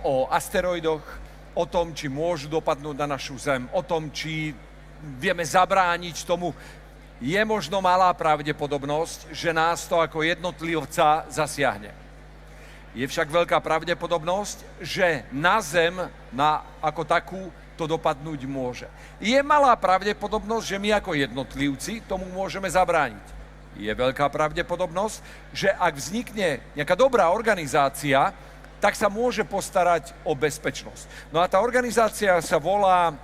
o asteroidoch, o tom, či môžu dopadnúť na našu Zem, o tom, či vieme zabrániť tomu. Je možno malá pravdepodobnosť, že nás to ako jednotlivca zasiahne. Je však veľká pravdepodobnosť, že na Zem ako takú to dopadnúť môže. Je malá pravdepodobnosť, že my ako jednotlivci tomu môžeme zabrániť. Je veľká pravdepodobnosť, že ak vznikne nejaká dobrá organizácia, tak sa môže postarať o bezpečnosť. No a tá organizácia sa volá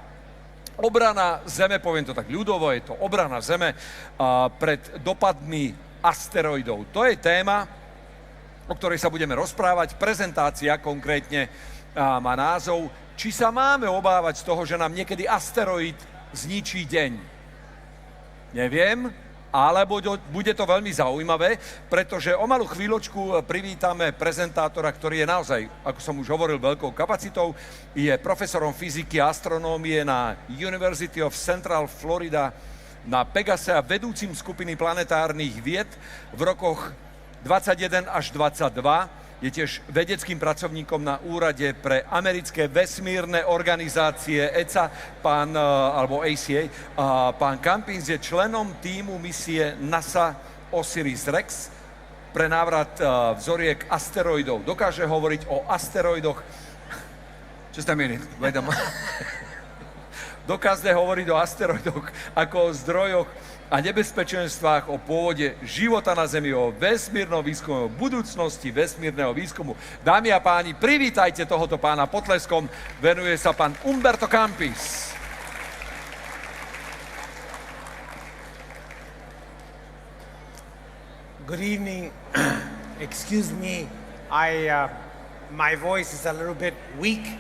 Obrana Zeme, poviem to tak ľudovo, je to obrana Zeme pred dopadmi asteroidov. To je téma, o ktorej sa budeme rozprávať. Prezentácia konkrétne má názov Či sa máme obávať z toho, že nám niekedy asteroid zničí deň. Neviem, ale bude to veľmi zaujímavé, pretože o malú chvíľočku privítame prezentátora, ktorý je naozaj, ako som už hovoril, veľkou kapacitou. Je profesorom fyziky a astronómie na University of Central Florida na Pegase a vedúcim skupiny planetárnych vied v rokoch 21 až 22. Je tiež vedeckým pracovníkom na úrade pre americké vesmírne organizácie ECA, alebo ACA. Pán Campins je členom tímu misie NASA Osiris-Rex pre návrat vzoriek asteroidov. Dokáže hovoriť o asteroidoch. Just a minute. Dokáže hovoriť o asteroidoch ako o zdrojoch a nebezpečenstvách, o pôvode života na Zemi, o vesmírnom výskume, o budúcnosti vesmírneho výskumu. Dámy a páni, privítajte tohoto pána potleskom. Venuje sa pán Humberto Campins. Good evening. Excuse me, my voice is a little bit weak,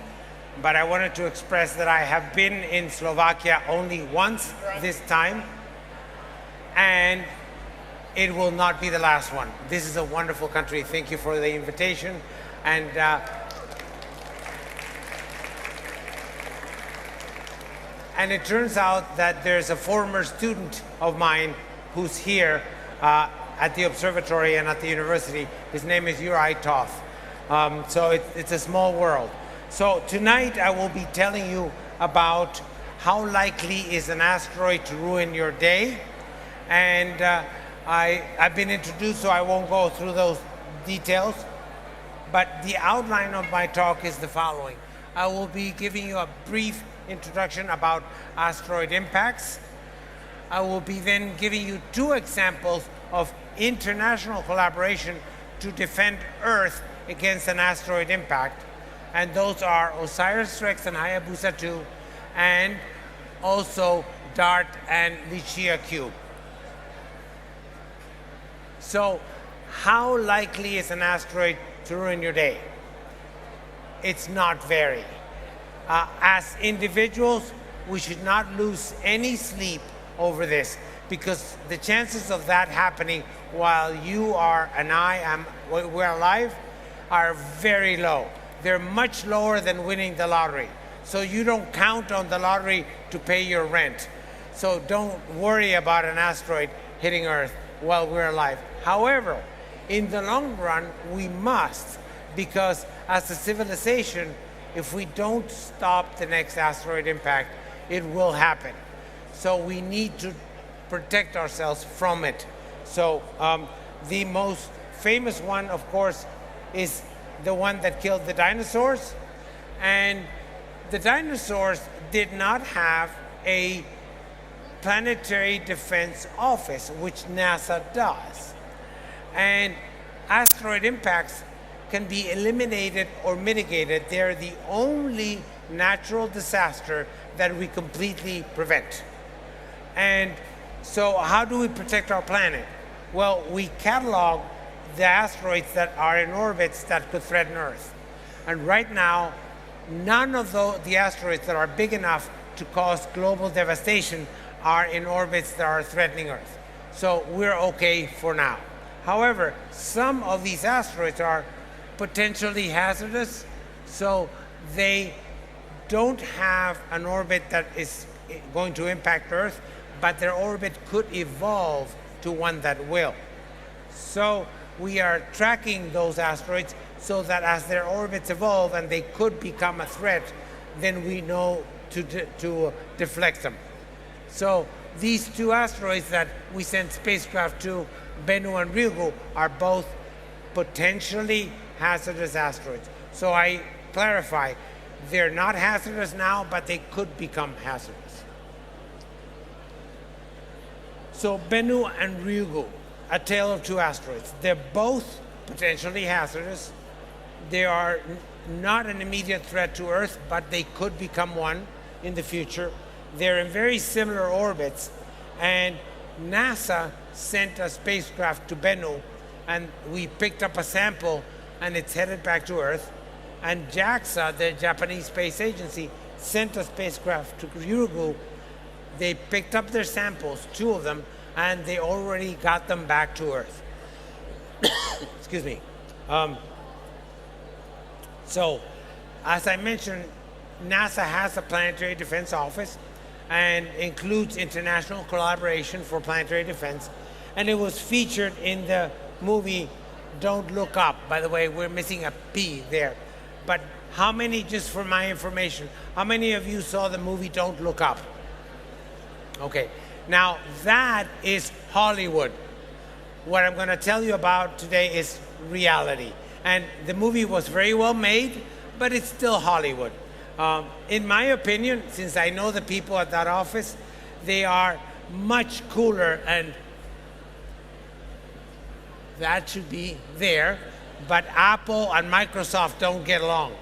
but I wanted to express that I have been in Slovakia only once this time. And it will not be the last one. This is a wonderful country. Thank you for the invitation. And it turns out that there's a former student of mine who's here at the observatory and at the university. His name is Uri Toth. So it's a small world. So tonight I will be telling you about how likely is an asteroid to ruin your day. And I've been introduced, so I won't go through those details. But the outline of my talk is the following. I will be giving you a brief introduction about asteroid impacts. I will be then giving you two examples of international collaboration to defend Earth against an asteroid impact. And those are OSIRIS-REx and Hayabusa 2, and also DART and Lichia Cube. So, how likely is an asteroid to ruin your day? It's not very. As individuals, we should not lose any sleep over this, because the chances of that happening while you are and we're alive are very low. They're much lower than winning the lottery. So you don't count on the lottery to pay your rent. So don't worry about an asteroid hitting Earth while we're alive. However, in the long run, we must, because as a civilization, if we don't stop the next asteroid impact, it will happen. So we need to protect ourselves from it. So the most famous one, of course, is the one that killed the dinosaurs. And the dinosaurs did not have a planetary defense office, which NASA does. And asteroid impacts can be eliminated or mitigated. They're the only natural disaster that we completely prevent. And so how do we protect our planet? Well, we catalog the asteroids that are in orbits that could threaten Earth. And right now, none of the asteroids that are big enough to cause global devastation are in orbits that are threatening Earth. So we're okay for now. However, some of these asteroids are potentially hazardous, so they don't have an orbit that is going to impact Earth, but their orbit could evolve to one that will. So we are tracking those asteroids so that as their orbits evolve and they could become a threat, then we know to deflect them. So these two asteroids that we sent spacecraft to, Bennu and Ryugu, are both potentially hazardous asteroids. So I clarify, they're not hazardous now, but they could become hazardous. So Bennu and Ryugu, a tale of two asteroids. They're both potentially hazardous. They are not an immediate threat to Earth, but they could become one in the future. They're in very similar orbits, and NASA sent a spacecraft to Bennu, and we picked up a sample, and it's headed back to Earth. And JAXA, the Japanese Space Agency, sent a spacecraft to Ryugu. They picked up their samples, two of them, and they already got them back to Earth. Excuse me. So, as I mentioned, NASA has a planetary defense office and includes international collaboration for planetary defense. And it was featured in the movie Don't Look Up. By the way, we're missing a P there. But how many, just for my information, how many of you saw the movie Don't Look Up? Okay. Now, that is Hollywood. What I'm going to tell you about today is reality. And the movie was very well made, but it's still Hollywood. In my opinion, since I know the people at that office, they are much cooler, and that should be there, but Apple and Microsoft don't get along.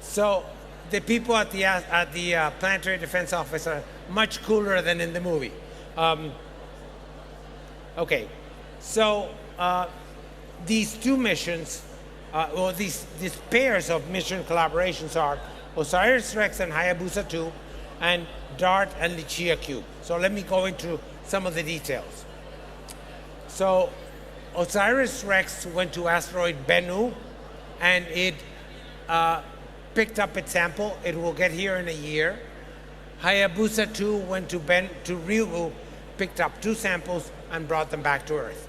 So the people at the Planetary Defense Office are much cooler than in the movie. Okay, so these two missions, or these pairs of mission collaborations are OSIRIS-REx and Hayabusa 2, and DART and Lucia Cube. So let me go into some of the details. So OSIRIS-REx went to asteroid Bennu, and it picked up its sample. It will get here in a year. Hayabusa 2 went to Ryugu, picked up two samples, and brought them back to Earth.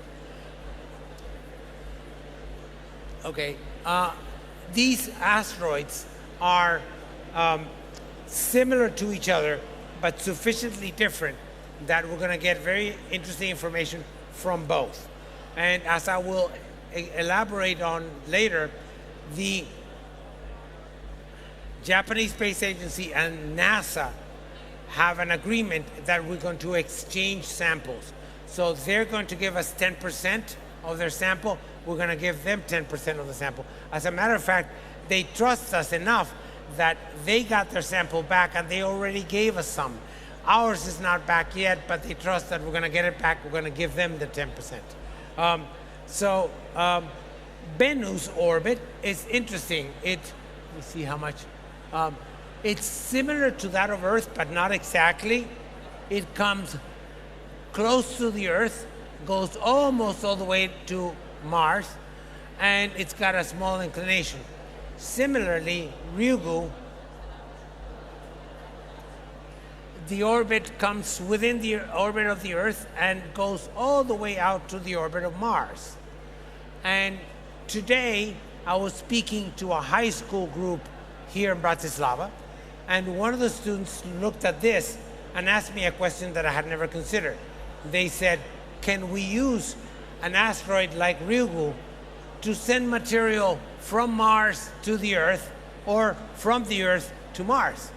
Okay, these asteroids are similar to each other, but sufficiently different that we're going to get very interesting information from both. And as I will elaborate on later, the Japanese Space Agency and NASA have an agreement that we're going to exchange samples. So they're going to give us 10% of their sample. We're going to give them 10% of the sample. As a matter of fact, they trust us enough that they got their sample back and they already gave us some. Ours is not back yet, but they trust that we're going to get it back. We're going to give them the 10%. Bennu's orbit is interesting. Let me see how much. It's similar to that of Earth, but not exactly. It comes close to the Earth, goes almost all the way to Mars, and it's got a small inclination. Similarly, Ryugu, the orbit comes within the orbit of the Earth and goes all the way out to the orbit of Mars. And today, I was speaking to a high school group here in Bratislava, and one of the students looked at this and asked me a question that I had never considered. They said, can we use an asteroid like Ryugu to send material from Mars to the Earth or from the Earth to Mars?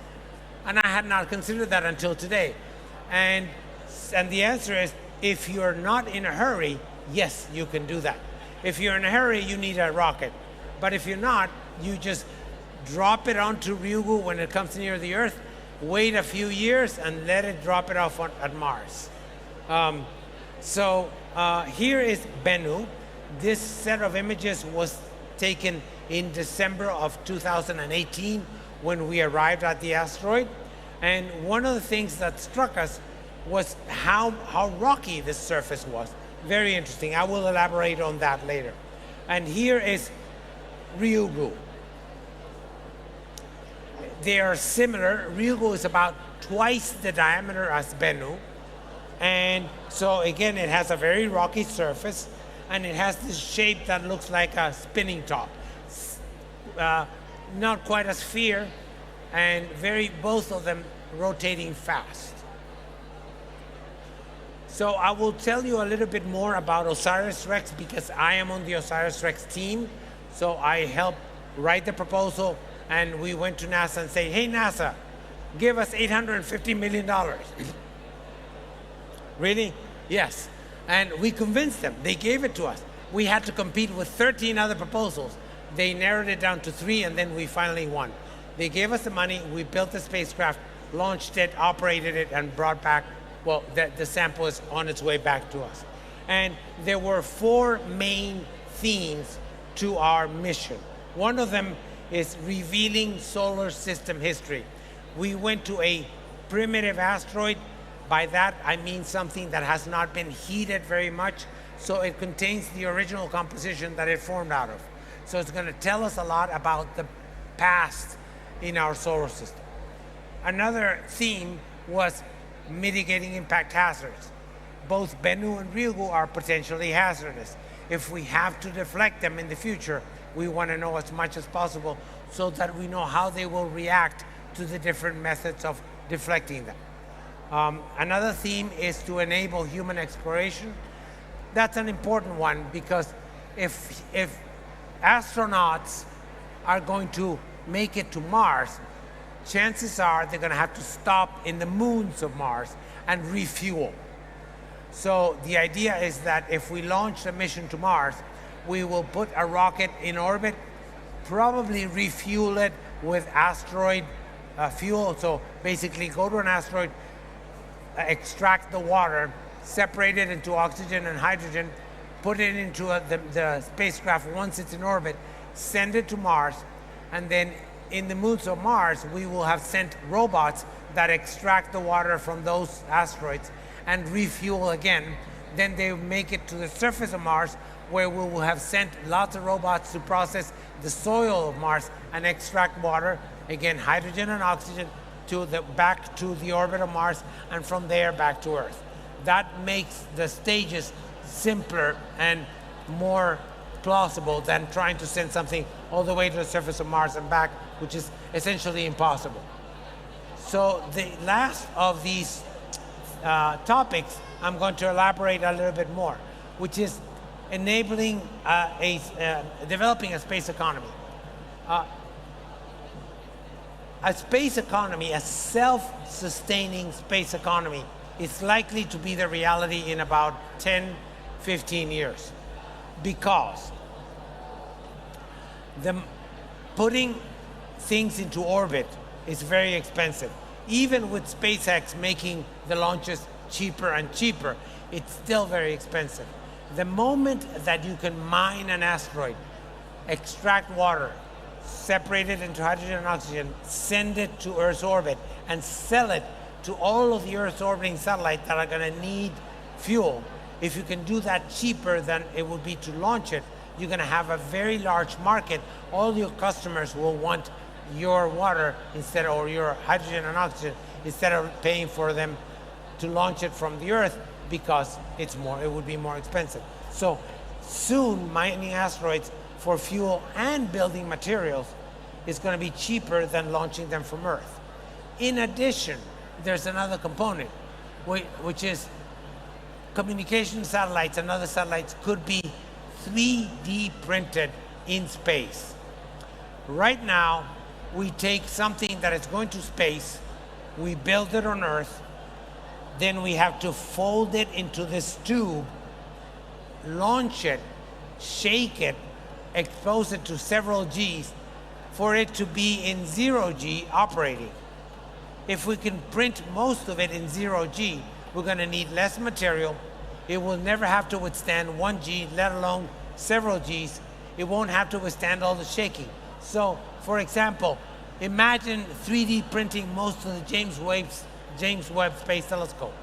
And I had not considered that until today. And the answer is, if you're not in a hurry, yes, you can do that. If you're in a hurry, you need a rocket. But if you're not, you just drop it onto Ryugu when it comes near the Earth, wait a few years, and let it drop it off at Mars. Here is Bennu. This set of images was taken in December of 2018 when we arrived at the asteroid. And one of the things that struck us was how rocky this surface was. Very interesting. I will elaborate on that later. And here is Ryugu. They are similar. Ryugu is about twice the diameter as Bennu. And so again, it has a very rocky surface. and it has this shape that looks like a spinning top. Not quite a sphere, and both of them rotating fast. So I will tell you a little bit more about OSIRIS-REx because I am on the OSIRIS-REx team. So I helped write the proposal, and we went to NASA and said, hey, NASA, give us $850 million. Really? Yes. And we convinced them. They gave it to us. We had to compete with 13 other proposals. They narrowed it down to 3, and then we finally won. They gave us the money. We built the spacecraft, launched it, operated it, and brought back, well, the sample is on its way back to us. And there were 4 main themes to our mission. One of them is revealing solar system history. We went to a primitive asteroid. By that, I mean something that has not been heated very much, so it contains the original composition that it formed out of. So it's going to tell us a lot about the past in our solar system. Another theme was mitigating impact hazards. Both Bennu and Ryugu are potentially hazardous. If we have to deflect them in the future, we want to know as much as possible so that we know how they will react to the different methods of deflecting them. Another theme is to enable human exploration. That's an important one because if astronauts are going to make it to Mars, chances are they're going to have to stop in the moons of Mars and refuel. So the idea is that if we launch a mission to Mars, we will put a rocket in orbit, probably refuel it with asteroid fuel. So basically go to an asteroid, extract the water, separate it into oxygen and hydrogen, put it into the spacecraft once it's in orbit, send it to Mars, and then in the moons of Mars, we will have sent robots that extract the water from those asteroids and refuel again. Then they make it to the surface of Mars, where we will have sent lots of robots to process the soil of Mars and extract water, again, hydrogen and oxygen, back to the orbit of Mars, and from there back to Earth. That makes the stages simpler and more plausible than trying to send something all the way to the surface of Mars and back, which is essentially impossible. So the last of these topics, I'm going to elaborate a little bit more, which is enabling developing a space economy. A space economy, a self-sustaining space economy, is likely to be the reality in about 10, 15 years. Because putting things into orbit is very expensive. Even with SpaceX making the launches cheaper and cheaper, it's still very expensive. The moment that you can mine an asteroid, extract water, separate it into hydrogen and oxygen, send it to Earth's orbit, and sell it to all of the Earth's orbiting satellites that are going to need fuel, if you can do that cheaper than it would be to launch it, you're going to have a very large market. All your customers will want your water or your hydrogen and oxygen instead of paying for them to launch it from the Earth because it would be more expensive. So soon mining asteroids for fuel and building materials is going to be cheaper than launching them from Earth. In addition, there's another component, which is communication satellites and other satellites could be 3D printed in space. Right now, we take something that is going to space, we build it on Earth, then we have to fold it into this tube, launch it, shake it, expose it to several Gs for it to be in 0G operating. If we can print most of it in 0G, we're going to need less material. It will never have to withstand 1G, let alone several Gs. It won't have to withstand all the shaking. So, for example, imagine 3D printing most of the James Webb Space Telescope,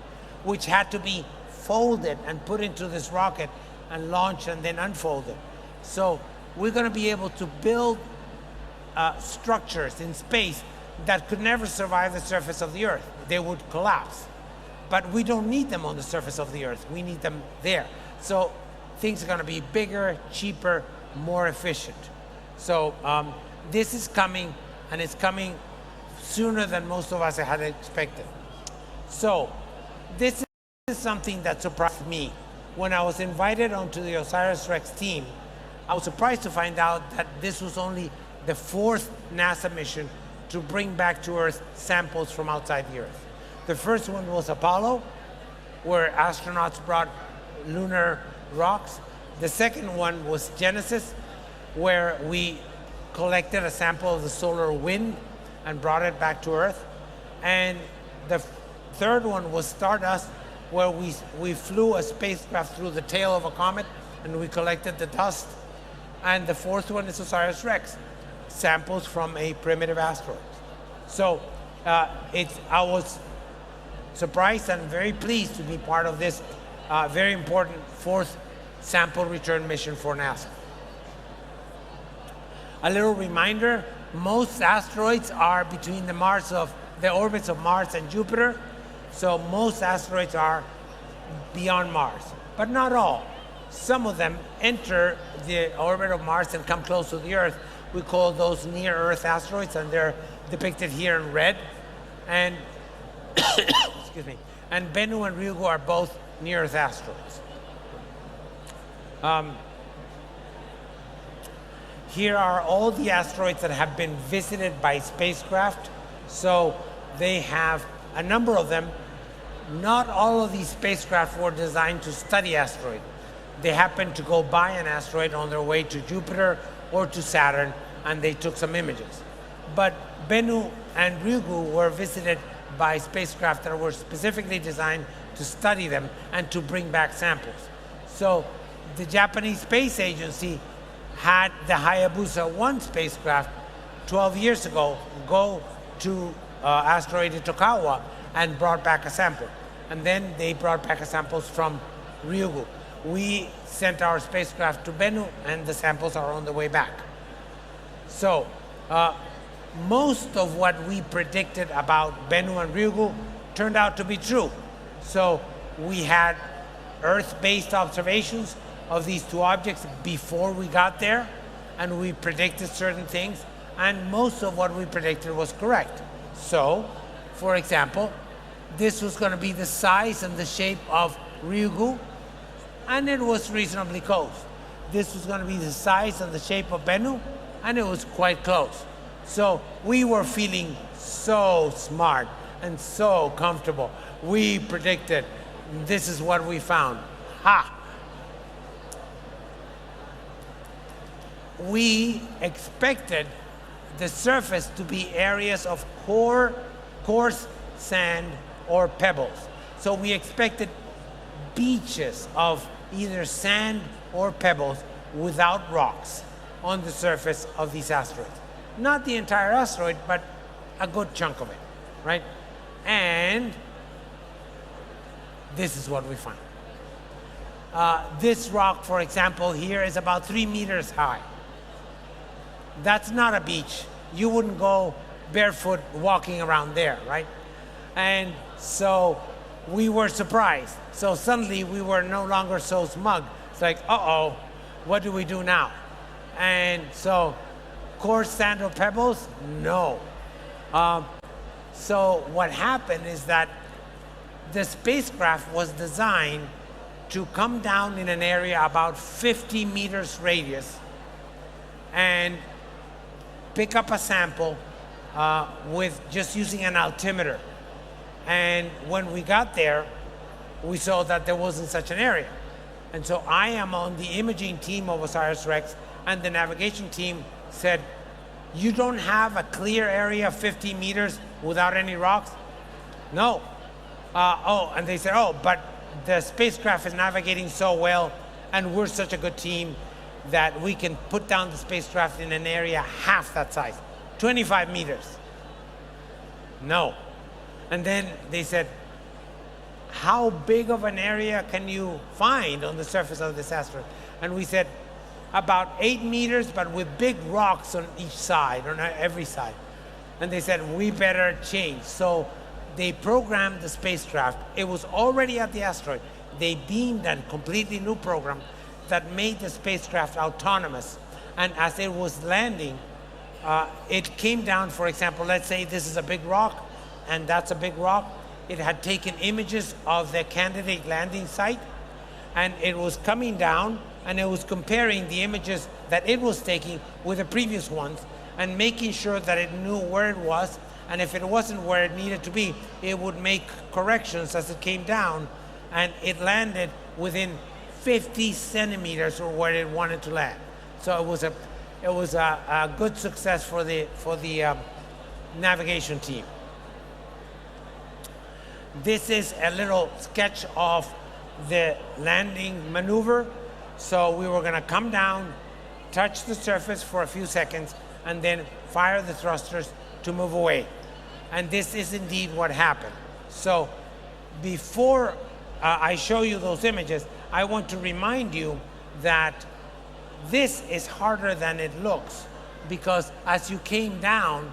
which had to be folded and put into this rocket and launched and then unfolded. So we're going to be able to build structures in space that could never survive the surface of the Earth. They would collapse. But we don't need them on the surface of the Earth. We need them there. So things are going to be bigger, cheaper, more efficient. So this is coming, and it's coming sooner than most of us had expected. So this is something that surprised me. When I was invited onto the OSIRIS-REx team, I was surprised to find out that this was only the 4th NASA mission to bring back to Earth samples from outside the Earth. The first one was Apollo, where astronauts brought lunar rocks. The second one was Genesis, where we collected a sample of the solar wind and brought it back to Earth. And the third one was Stardust, where we flew a spacecraft through the tail of a comet and we collected the dust. And the fourth one is OSIRIS-REx, samples from a primitive asteroid. So I was surprised and very pleased to be part of this very important 4th sample return mission for NASA. A little reminder, most asteroids are between the orbits of Mars and Jupiter. So most asteroids are beyond Mars, but not all. Some of them enter the orbit of Mars and come close to the Earth. We call those near-Earth asteroids, and they're depicted here in red. And excuse me. And Bennu and Ryugu are both near-Earth asteroids. Here are all the asteroids that have been visited by spacecraft. So they have a number of them. Not all of these spacecraft were designed to study asteroids. They happened to go by an asteroid on their way to Jupiter or to Saturn, and they took some images. But Bennu and Ryugu were visited by spacecraft that were specifically designed to study them and to bring back samples. So the Japanese Space Agency had the Hayabusa 1 spacecraft 12 years ago go to asteroid Itokawa and brought back a sample. And then they brought back samples from Ryugu. We sent our spacecraft to Bennu, and the samples are on the way back. So most of what we predicted about Bennu and Ryugu turned out to be true. So we had Earth-based observations of these two objects before we got there, and we predicted certain things, and most of what we predicted was correct. So, for example, this was going to be the size and the shape of Ryugu, and it was reasonably close. This was going to be the size and the shape of Bennu, and it was quite close. So we were feeling so smart and so comfortable. We predicted, this is what we found. Ha! We expected the surface to be areas of coarse sand or pebbles. So we expected beaches of either sand or pebbles without rocks on the surface of these asteroids. Not the entire asteroid, but a good chunk of it, right? And this is what we found. This rock, for example, here is about 3 meters high. That's not a beach. You wouldn't go barefoot walking around there, right? And so we were surprised. So suddenly we were no longer so smug. It's like, uh-oh, what do we do now? And so coarse sand or pebbles? No. So what happened is that the spacecraft was designed to come down in an area about 50 meters radius and pick up a sample with just using an altimeter. And when we got there, we saw that there wasn't such an area. And so I am on the imaging team of OSIRIS-REx, and the navigation team said, you don't have a clear area 50 meters without any rocks? No. And they said, but the spacecraft is navigating so well, and we're such a good team that we can put down the spacecraft in an area half that size, 25 meters. No. And then they said, how big of an area can you find on the surface of this asteroid? And we said, about 8 meters, but with big rocks on each side, on every side. And they said, we better change. So they programmed the spacecraft. It was already at the asteroid. They beamed a completely new program. that made the spacecraft autonomous. And as it was landing, it came down, for example, let's say this is a big rock, and that's a big rock. It had taken images of the candidate landing site, and it was coming down, and it was comparing the images that it was taking with the previous ones, and making sure that it knew where it was, and if it wasn't where it needed to be, it would make corrections as it came down, and it landed within 50 centimeters or where it wanted to land. So it was a good success for the navigation team. This is a little sketch of the landing maneuver. So we were going to come down, touch the surface for a few seconds, and then fire the thrusters to move away. And this is indeed what happened. So before I show you those images, I want to remind you that this is harder than it looks, because as you came down,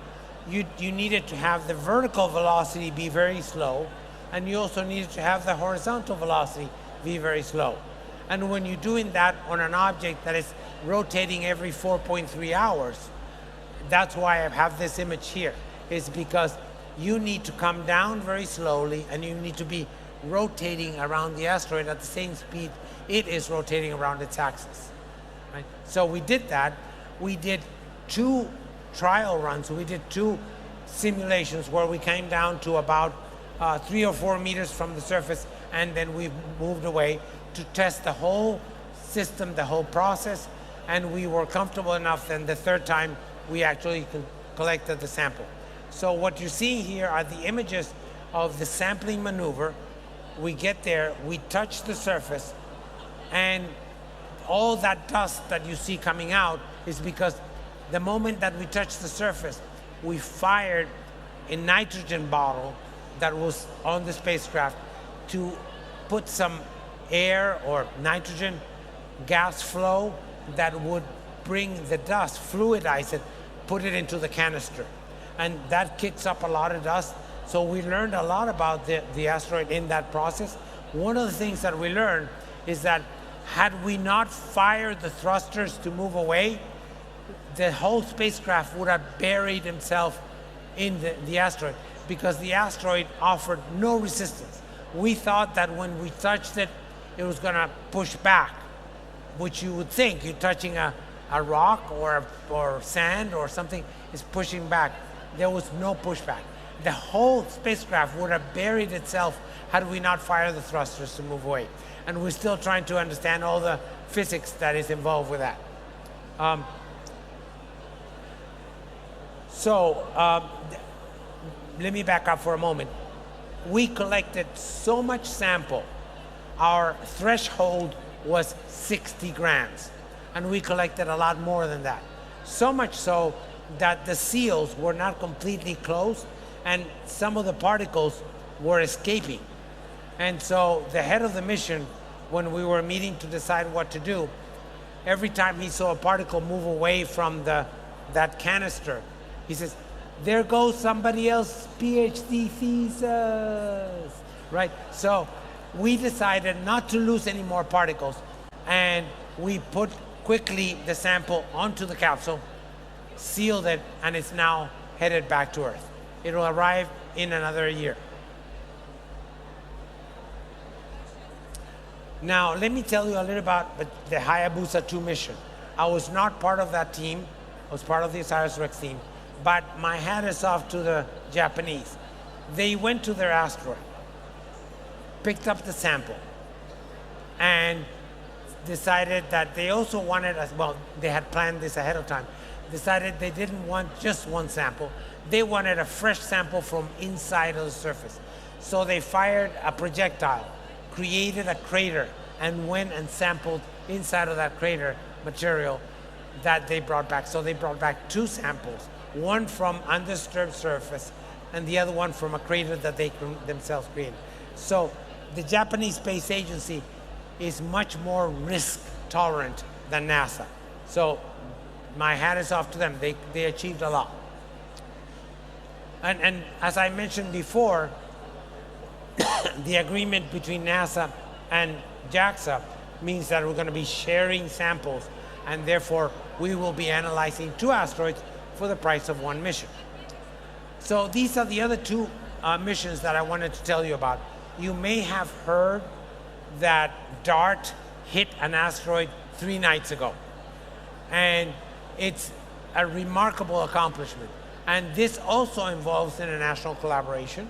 you needed to have the vertical velocity be very slow, and you also needed to have the horizontal velocity be very slow. And when you're doing that on an object that is rotating every 4.3 hours, that's why I have this image here, is because you need to come down very slowly, and you need to be rotating around the asteroid at the same speed it is rotating around its axis. Right? So we did that. We did 2 trial runs. We did 2 simulations where we came down to about 3 or 4 meters from the surface, and then we moved away to test the whole system, the whole process, and we were comfortable enough. Then the third time we actually collected the sample. So what you're seeing here are the images of the sampling maneuver. We get there, we touch the surface, and all that dust that you see coming out is because the moment that we touched the surface, we fired a nitrogen bottle that was on the spacecraft to put some air or nitrogen gas flow that would bring the dust, fluidize it, put it into the canister. And that kicks up a lot of dust. So we learned a lot about the asteroid in that process. One of the things that we learned is that had we not fired the thrusters to move away, the whole spacecraft would have buried himself in the asteroid, because the asteroid offered no resistance. We thought that when we touched it, it was going to push back, which you would think. You're touching a rock or sand or something is pushing back. There was no pushback. The whole spacecraft would have buried itself had we not fired the thrusters to move away. And we're still trying to understand all the physics that is involved with that. Let me back up for a moment. We collected so much sample. Our threshold was 60 grams, and we collected a lot more than that. So much so that the seals were not completely closed, and some of the particles were escaping. And so the head of the mission, when we were meeting to decide what to do, every time he saw a particle move away from that canister, he says, "There goes somebody else's PhD thesis," right? So we decided not to lose any more particles, and we put quickly the sample onto the capsule, sealed it, and it's now headed back to Earth. It will arrive in another year. Now, let me tell you a little about the Hayabusa 2 mission. I was not part of that team. I was part of the OSIRIS-REx team, but my hat is off to the Japanese. They went to their asteroid, picked up the sample, and decided that they also wanted, they had planned this ahead of time, decided they didn't want just one sample. They wanted a fresh sample from inside of the surface. So they fired a projectile, created a crater, and went and sampled inside of that crater material that they brought back. So they brought back 2 samples, one from undisturbed surface and the other one from a crater that they themselves created. So the Japanese Space Agency is much more risk tolerant than NASA. So my hat is off to them. They achieved a lot. And as I mentioned before, the agreement between NASA and JAXA means that we're going to be sharing samples, and therefore we will be analyzing 2 asteroids for the price of 1 mission. So these are the other 2 missions that I wanted to tell you about. You may have heard that DART hit an asteroid 3 nights ago, and it's a remarkable accomplishment. And this also involves international collaboration.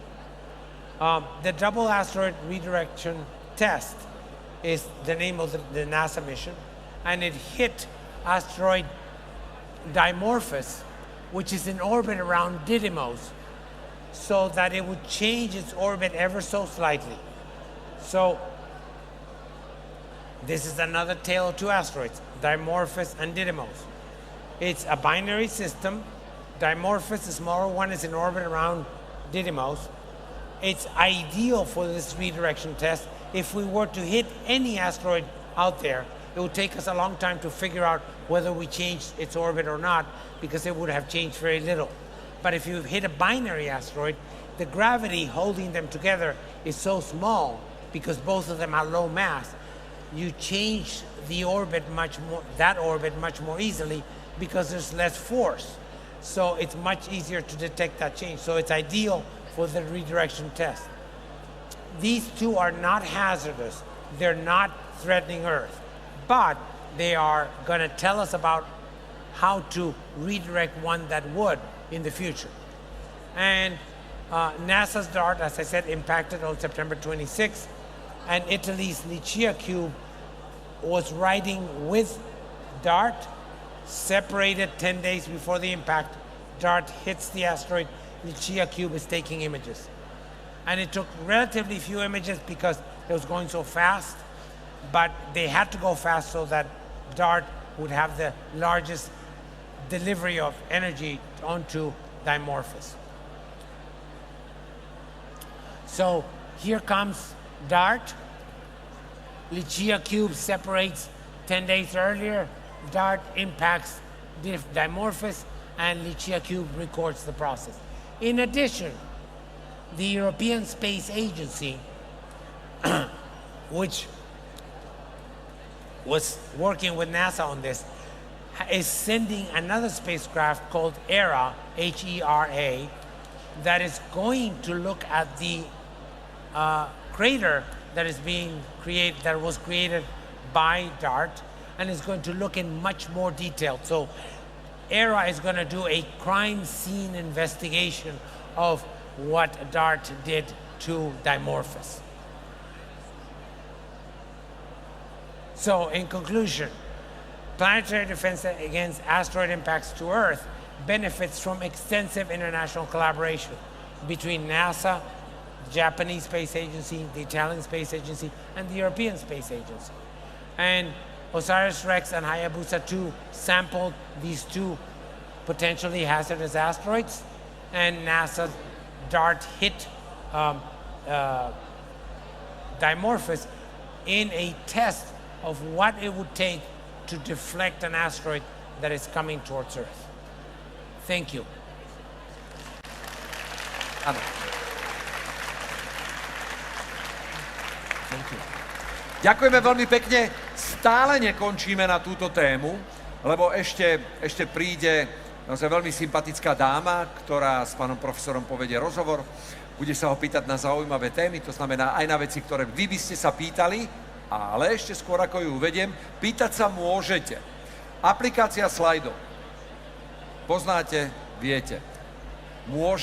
The Double Asteroid Redirection Test is the name of the NASA mission, and it hit asteroid Dimorphos, which is in orbit around Didymos, so that it would change its orbit ever so slightly. So this is another tale of 2 asteroids, Dimorphos and Didymos. It's a binary system. Dimorphos, the smaller one, is in orbit around Didymos. It's ideal for this redirection test. If we were to hit any asteroid out there, it would take us a long time to figure out whether we changed its orbit or not, because it would have changed very little. But if you hit a binary asteroid, the gravity holding them together is so small, because both of them are low mass, you change the orbit much more easily, because there's less force. So it's much easier to detect that change. So it's ideal for the redirection test. These 2 are not hazardous. They're not threatening Earth, but they are going to tell us about how to redirect one that would in the future. And NASA's DART, as I said, impacted on September 26th, and Italy's Lucia Cube was riding with DART, separated 10 days before the impact. DART hits the asteroid, Lucia Cube is taking images. And it took relatively few images because it was going so fast, but they had to go fast so that DART would have the largest delivery of energy onto Dimorphos. So here comes DART. Lucia Cube separates 10 days earlier. DART impacts Dimorphos, and Lucia Cube records the process. In addition, the European Space Agency, which was working with NASA on this, is sending another spacecraft called HERA, H-E-R-A, that is going to look at the crater that is being created, that was created by DART, and is going to look in much more detail. So HERA is going to do a crime scene investigation of what DART did to Dimorphos. So in conclusion, planetary defense against asteroid impacts to Earth benefits from extensive international collaboration between NASA, the Japanese Space Agency, the Italian Space Agency, and the European Space Agency. And OSIRIS-REx and Hayabusa 2 sampled these 2 potentially hazardous asteroids, and NASA's DART hit Dimorphos in a test of what it would take to deflect an asteroid that is coming towards Earth. Thank you. Áno. Thank you. Ďakujeme veľmi pekne. Stále nekončíme na túto tému, lebo ešte príde naozaj veľmi sympatická dáma, ktorá s pánom profesorom povedie rozhovor. Bude sa ho pýtať na zaujímavé témy, to znamená aj na veci, ktoré vy by ste sa pýtali, ale ešte skôr, ako ju uvediem, pýtať sa môžete. Aplikácia slajdov. Poznáte, viete. Môžete